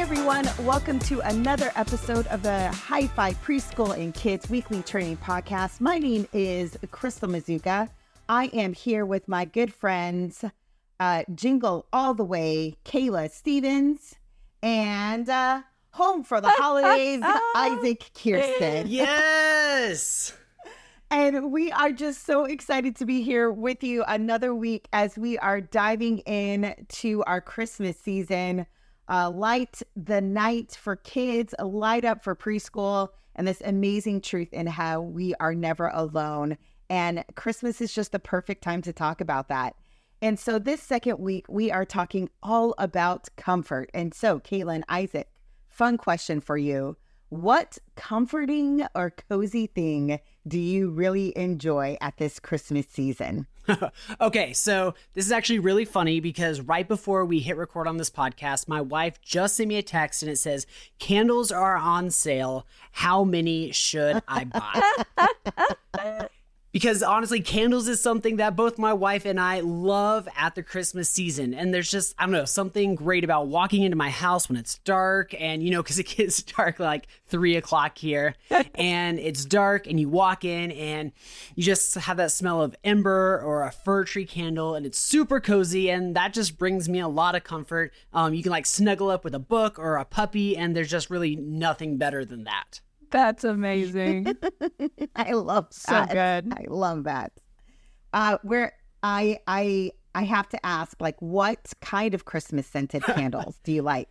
everyone. Welcome to another episode of the Hyfi Preschool and Kids Weekly Training Podcast. My name is Crystal Mazuka. I am here with my good friends, Jingle All the Way, Kayla Stevens, and home for the holidays, Isaac Kirsten. Yes! And we are just so excited to be here with you another week as we are diving into our Christmas season. Light the night for kids, a light up for preschool, and this amazing truth in how we are never alone. And Christmas is just the perfect time to talk about that. And so this second week, we are talking all about comfort. And so, Caitlin, Isaac, fun question for you. What comforting or cozy thing do you really enjoy at this Christmas season? Okay, so this is actually really funny because right before we hit record on this podcast, my wife just sent me a text and it says, candles are on sale. How many should I buy? Because honestly, candles is something that both my wife and I love at the Christmas season. And there's just, I don't know, something great about walking into my house when it's dark. And, you know, because it gets dark like 3 o'clock here. And it's dark and you walk in and you just have that smell of ember or a fir tree candle. And it's super cozy. And that just brings me a lot of comfort. You can like snuggle up with a book or a puppy. And there's just really nothing better than that. That's amazing. I love that. So good. I love that. Where I have to ask, like, what kind of Christmas scented candles do you like?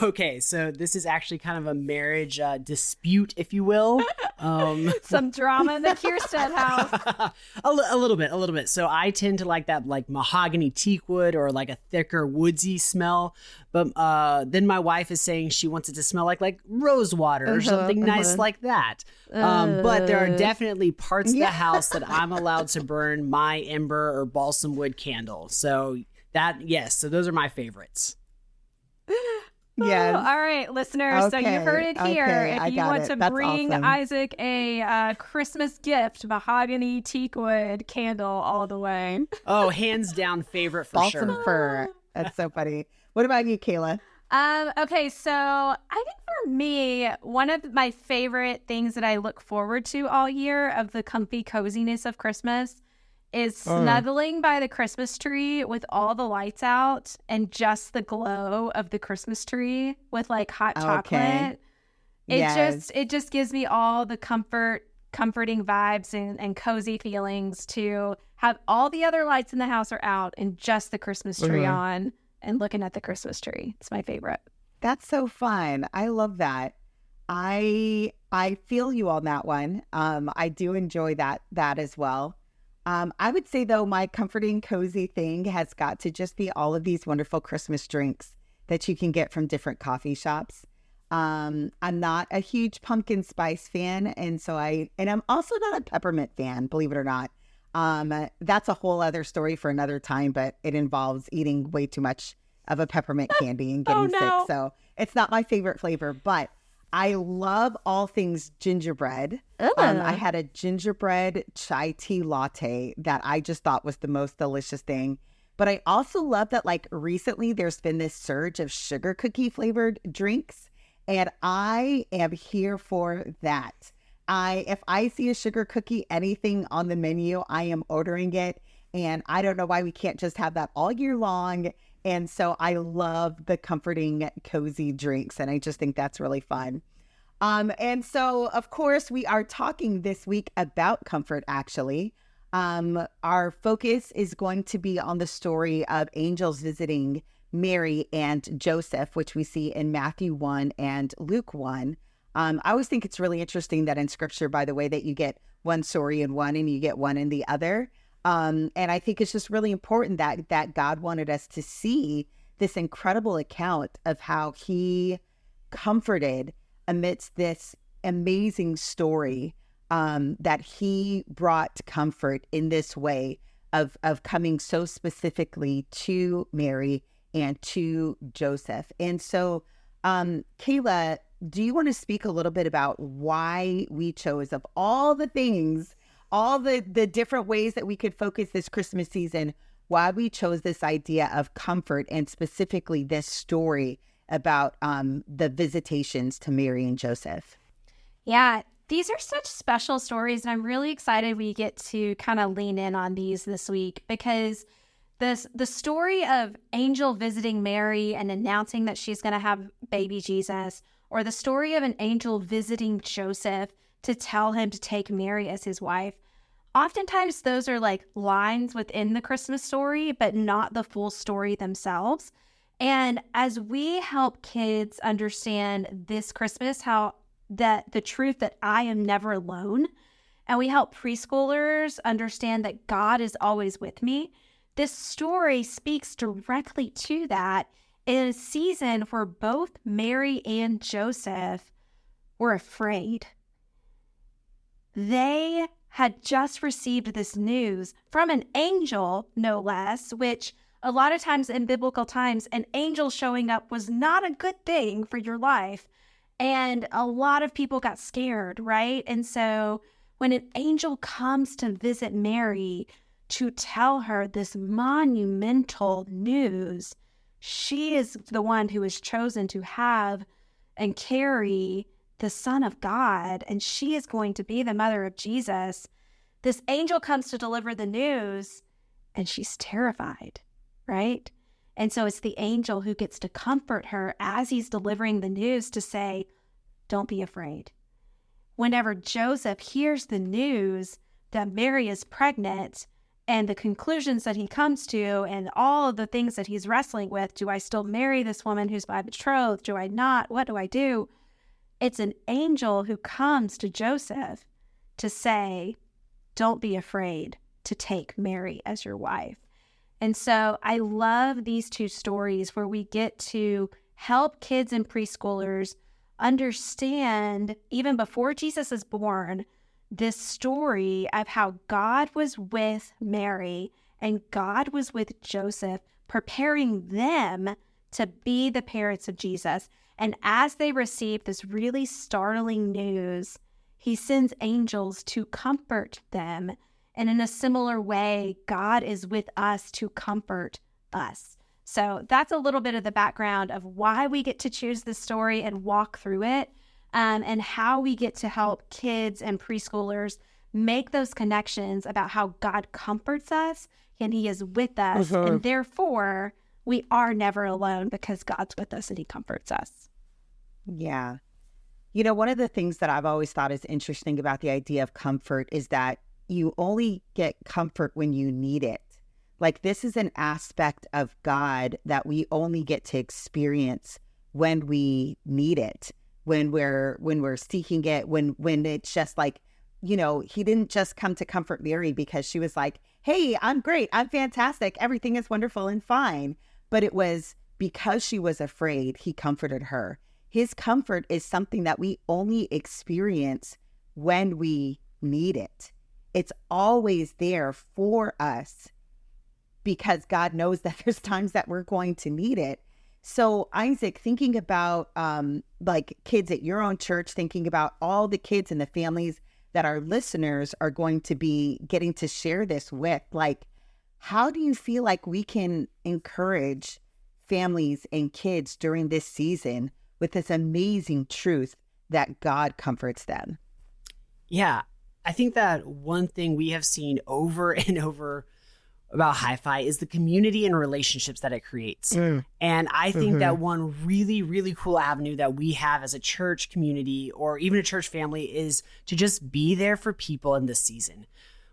Okay, so this is actually kind of a marriage dispute, if you will. Some drama in the Kirsten house. a little bit. So I tend to like that like mahogany teak wood or like a thicker woodsy smell. But then my wife is saying she wants it to smell like rose water or something nice like that. But there are definitely parts of the house that I'm allowed to burn my ember or balsam wood candle. So so those are my favorites. Yes. Oh, all right, listeners. Okay, so you heard it here. okay, I If you got want it. to That's bring awesome. Isaac a Christmas gift, mahogany teakwood candle all the way. Oh, hands down favorite for Balsam sure. fir. That's so funny. What about you, Kayla? Okay, so I think for me, one of my favorite things that I look forward to all year of the comfy coziness of Christmas is snuggling by the Christmas tree with all the lights out and just the glow of the Christmas tree with like hot chocolate. It just gives me all the comforting vibes and cozy feelings to have all the other lights in the house are out and just the Christmas tree on and looking at the Christmas tree. It's my favorite. That's so fun. I love that. I feel you on that one. I do enjoy that as well. I would say, though, my comforting, cozy thing has got to just be all of these wonderful Christmas drinks that you can get from different coffee shops. I'm not a huge pumpkin spice fan, and I'm also not a peppermint fan, believe it or not. That's a whole other story for another time, but it involves eating way too much of a peppermint candy and getting sick. So it's not my favorite flavor, but I love all things gingerbread. I had a gingerbread chai tea latte that I just thought was the most delicious thing. But I also love that like recently there's been this surge of sugar cookie flavored drinks. And I am here for that. If I see a sugar cookie, anything on the menu, I am ordering it. And I don't know why we can't just have that all year long. And so I love the comforting, cozy drinks. And I just think that's really fun. And so, of course, we are talking this week about comfort, actually. Our focus is going to be on the story of angels visiting Mary and Joseph, which we see in Matthew 1 and Luke 1. I always think it's really interesting that in Scripture, by the way, that you get one story in one and you get one in the other. And I think it's just really important that God wanted us to see this incredible account of how he comforted amidst this amazing story, that he brought comfort in this way of coming so specifically to Mary and to Joseph. And so, Kayla, do you want to speak a little bit about why we chose, of all the things, all the different ways that we could focus this Christmas season, why we chose this idea of comfort and specifically this story about the visitations to Mary and Joseph. Yeah, these are such special stories, and I'm really excited we get to kind of lean in on these this week, because the story of angel visiting Mary and announcing that she's going to have baby Jesus, or the story of an angel visiting Joseph to tell him to take Mary as his wife, oftentimes those are like lines within the Christmas story, but not the full story themselves. And as we help kids understand this Christmas, how that the truth that I am never alone, and we help preschoolers understand that God is always with me, this story speaks directly to that in a season where both Mary and Joseph were afraid. They had just received this news from an angel, no less, which a lot of times in biblical times, an angel showing up was not a good thing for your life. And a lot of people got scared, right? And so when an angel comes to visit Mary to tell her this monumental news, she is the one who is chosen to have and carry the Son of God, and she is going to be the mother of Jesus. This angel comes to deliver the news, and she's terrified, right? And so it's the angel who gets to comfort her as he's delivering the news to say, don't be afraid. Whenever Joseph hears the news that Mary is pregnant and the conclusions that he comes to and all of the things that he's wrestling with, do I still marry this woman who's my betrothed? Do I not? What do I do? It's an angel who comes to Joseph to say, don't be afraid to take Mary as your wife. And so I love these two stories where we get to help kids and preschoolers understand, even before Jesus is born, this story of how God was with Mary and God was with Joseph, preparing them to be the parents of Jesus. And as they receive this really startling news, he sends angels to comfort them. And in a similar way, God is with us to comfort us. So that's a little bit of the background of why we get to choose this story and walk through it, and how we get to help kids and preschoolers make those connections about how God comforts us and he is with us. And therefore, we are never alone because God's with us and he comforts us. Yeah. You know, one of the things that I've always thought is interesting about the idea of comfort is that you only get comfort when you need it. Like, this is an aspect of God that we only get to experience when we need it, when we're seeking it, when it's just like, you know, he didn't just come to comfort Mary because she was like, hey, I'm great, I'm fantastic, everything is wonderful and fine. But it was because she was afraid, he comforted her. His comfort is something that we only experience when we need it. It's always there for us because God knows that there's times that we're going to need it. So Isaac, thinking about like kids at your own church, thinking about all the kids and the families that our listeners are going to be getting to share this with, like, how do you feel like we can encourage families and kids during this season with this amazing truth that God comforts them? Yeah, I think that one thing we have seen over and over about Hyfi is the community and relationships that it creates. And I think that one really, really cool avenue that we have as a church community or even a church family is to just be there for people in this season.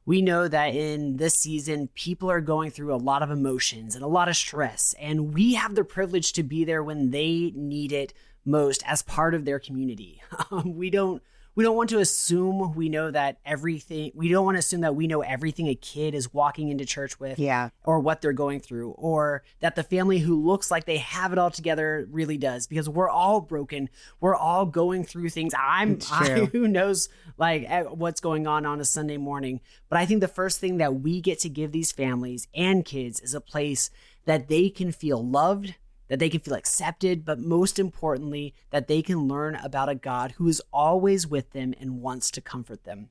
We know that in this season, people are going through a lot of emotions and a lot of stress, and we have the privilege to be there when they need it most as part of their community. We don't want to assume we know that everything. We don't want to assume that we know everything a kid is walking into church with, or what they're going through, or that the family who looks like they have it all together really does, because we're all broken. We're all going through things. Who knows like what's going on a Sunday morning. But I think the first thing that we get to give these families and kids is a place that they can feel loved, that they can feel accepted, but most importantly, that they can learn about a God who is always with them and wants to comfort them.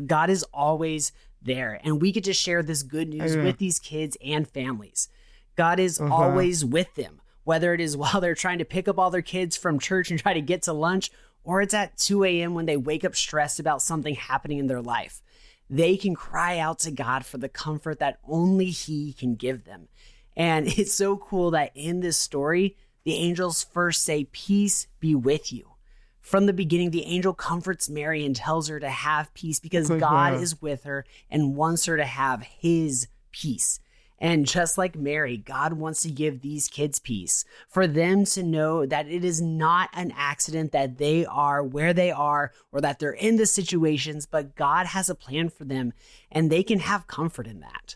God is always there, and we get to share this good news with these kids and families. God is always with them. whether it is while they're trying to pick up all their kids from church and try to get to lunch, or it's at 2 a.m. when they wake up stressed about something happening in their life. They can cry out to God for the comfort that only He can give them. And it's so cool that in this story, the angels first say, "Peace be with you." From the beginning, the angel comforts Mary and tells her to have peace because God is with her and wants her to have His peace. And just like Mary, God wants to give these kids peace, for them to know that it is not an accident that they are where they are or that they're in the situations, but God has a plan for them and they can have comfort in that.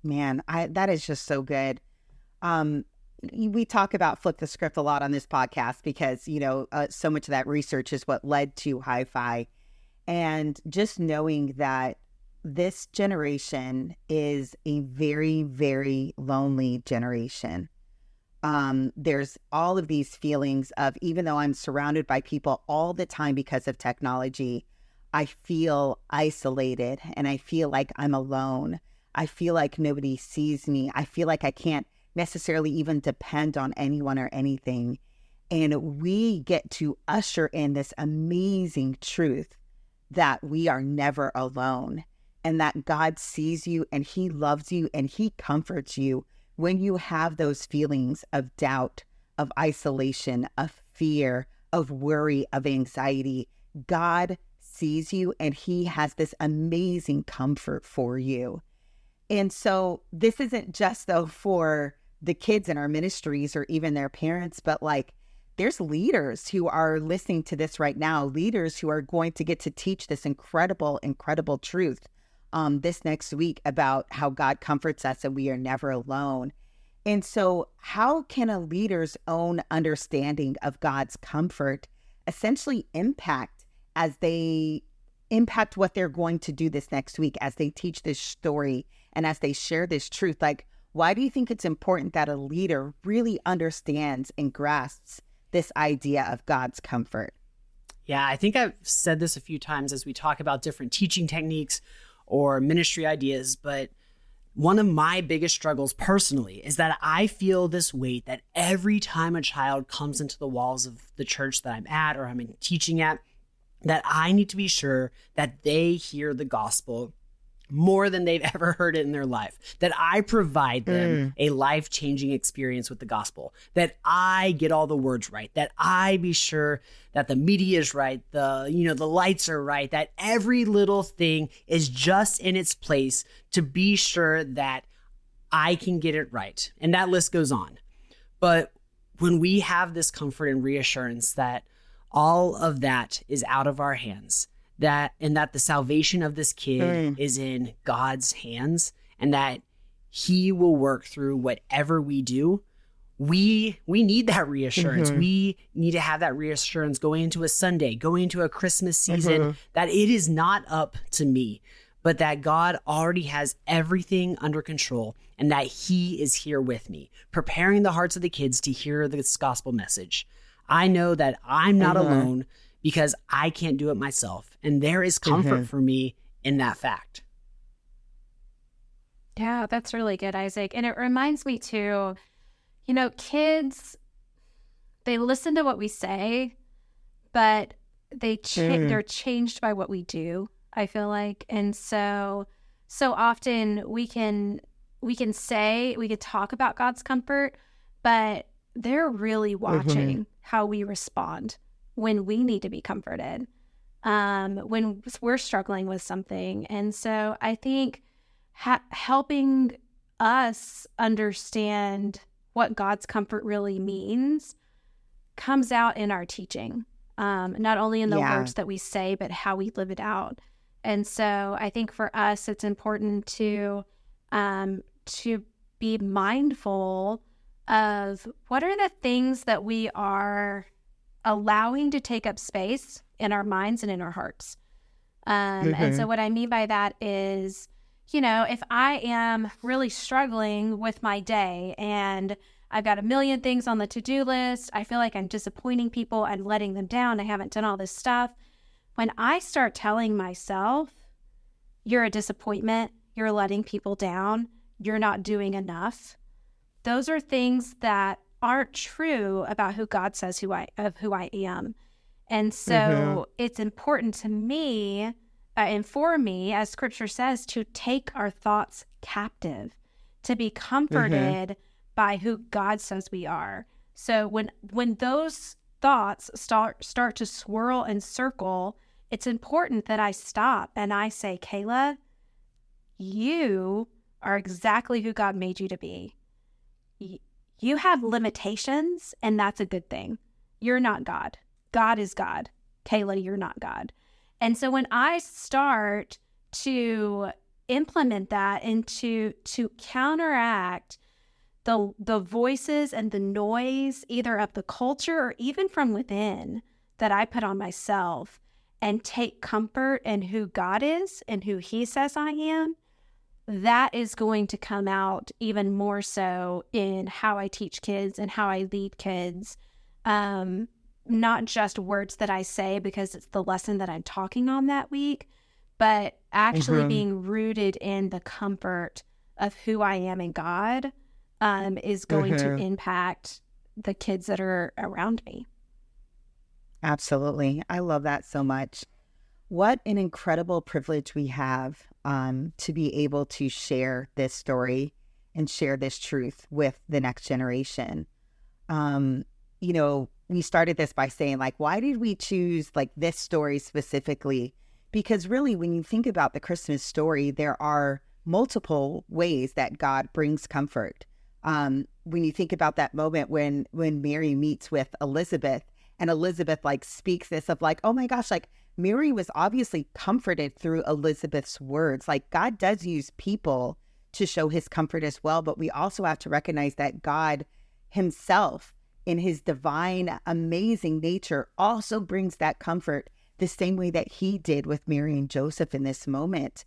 Man, that is just so good. We talk about flip the script a lot on this podcast because, so much of that research is what led to Hyfi. And just knowing that this generation is a very, very lonely generation. There's all of these feelings of, even though I'm surrounded by people all the time because of technology, I feel isolated and I feel like I'm alone. I feel like nobody sees me. I feel like I can't necessarily even depend on anyone or anything. And we get to usher in this amazing truth that we are never alone and that God sees you and He loves you and He comforts you when you have those feelings of doubt, of isolation, of fear, of worry, of anxiety. God sees you and He has this amazing comfort for you. And so this isn't just though for the kids in our ministries or even their parents, but like there's leaders who are listening to this right now, leaders who are going to get to teach this incredible, incredible truth this next week about how God comforts us and we are never alone. And so how can a leader's own understanding of God's comfort essentially impact what they're going to do this next week as they teach this story and as they share this truth? Like, why do you think it's important that a leader really understands and grasps this idea of God's comfort? Yeah, I think I've said this a few times as we talk about different teaching techniques or ministry ideas, but one of my biggest struggles personally is that I feel this weight that every time a child comes into the walls of the church that I'm at or I'm teaching at, that I need to be sure that they hear the gospel more than they've ever heard it in their life, that I provide them a life-changing experience with the gospel, that I get all the words right, that I be sure that the media is right, the lights are right, that every little thing is just in its place to be sure that I can get it right. And that list goes on. But when we have this comfort and reassurance that all of that is out of our hands, that the salvation of this kid is in God's hands and that He will work through whatever we do, we need that reassurance. We need to have that reassurance going into a Sunday, going into a Christmas season, that it is not up to me, but that God already has everything under control and that He is here with me, preparing the hearts of the kids to hear this gospel message. I know that I'm not alone because I can't do it myself. And there is comfort for me in that fact. Yeah, that's really good, Isaac. And it reminds me too, kids, they listen to what we say, but they're changed by what we do, I feel like. And so often we can talk about God's comfort, but they're really watching how we respond when we need to be comforted, when we're struggling with something. And so I think helping us understand what God's comfort really means comes out in our teaching, not only in the words that we say, but how we live it out. And so I think for us, it's important to be mindful of what are the things that we are allowing to take up space in our minds and in our hearts. And so what I mean by that is, if I am really struggling with my day and I've got a million things on the to-do list, I feel like I'm disappointing people, I'm letting them down, I haven't done all this stuff. When I start telling myself, you're a disappointment, you're letting people down, you're not doing enough, those are things that aren't true about who God says who I am. And so it's important to me and for me, as scripture says, to take our thoughts captive, to be comforted by who God says we are. So when those thoughts start to swirl and circle, it's important that I stop and I say, Kayla, you are exactly who God made you to be. You have limitations, and that's a good thing. You're not God. God is God. Kayla, you're not God. And so when I start to implement that and to counteract the voices and the noise, either of the culture or even from within, that I put on myself, and take comfort in who God is and who he says I am, that is going to come out even more so in how I teach kids and how I lead kids. Not just words that I say because it's the lesson that I'm talking on that week, but actually being rooted in the comfort of who I am in God is going to impact the kids that are around me. Absolutely. I love that so much. What an incredible privilege we have to be able to share this story and share this truth with the next generation. We started this by saying, like, why did we choose like this story specifically? Because really, when you think about the Christmas story, there are multiple ways that God brings comfort. When you think about that moment when Mary meets with Elizabeth, and Elizabeth like speaks this of like, oh my gosh, like Mary was obviously comforted through Elizabeth's words. Like God does use people to show his comfort as well, but we also have to recognize that God himself, in his divine, amazing nature, also brings that comfort the same way that he did with Mary and Joseph in this moment.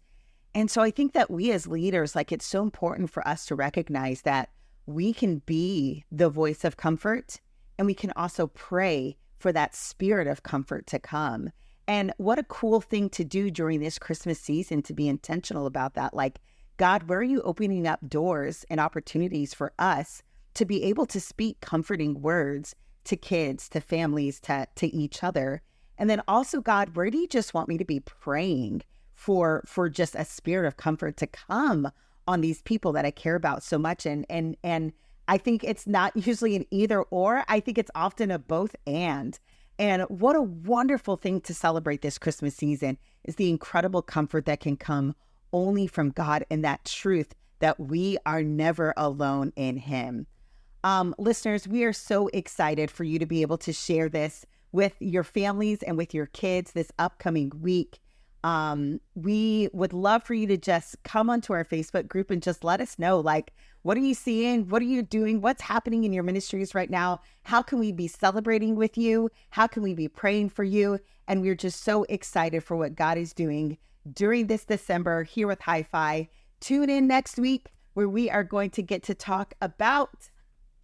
And so I think that we as leaders, like it's so important for us to recognize that we can be the voice of comfort, and we can also pray for that spirit of comfort to come. And what a cool thing to do during this Christmas season, to be intentional about that. Like, God, where are you opening up doors and opportunities for us to be able to speak comforting words to kids, to families, to each other? And then also, God, where do you just want me to be praying for just a spirit of comfort to come on these people that I care about so much? And I think it's not usually an either or. I think it's often a both and. And what a wonderful thing to celebrate this Christmas season is the incredible comfort that can come only from God, and that truth that we are never alone in him. Listeners, we are so excited for you to be able to share this with your families and with your kids this upcoming week. We would love for you to just come onto our Facebook group and just let us know, like, what are you seeing? What are you doing? What's happening in your ministries right now? How can we be celebrating with you? How can we be praying for you? And we're just so excited for what God is doing during this December here with Hyfi. Tune in next week where we are going to get to talk about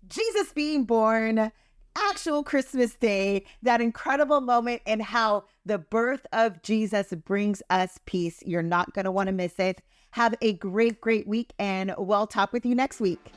Jesus being born, actual Christmas Day, that incredible moment, and how the birth of Jesus brings us peace. You're not going to want to miss it. Have a great, great week, and we'll talk with you next week.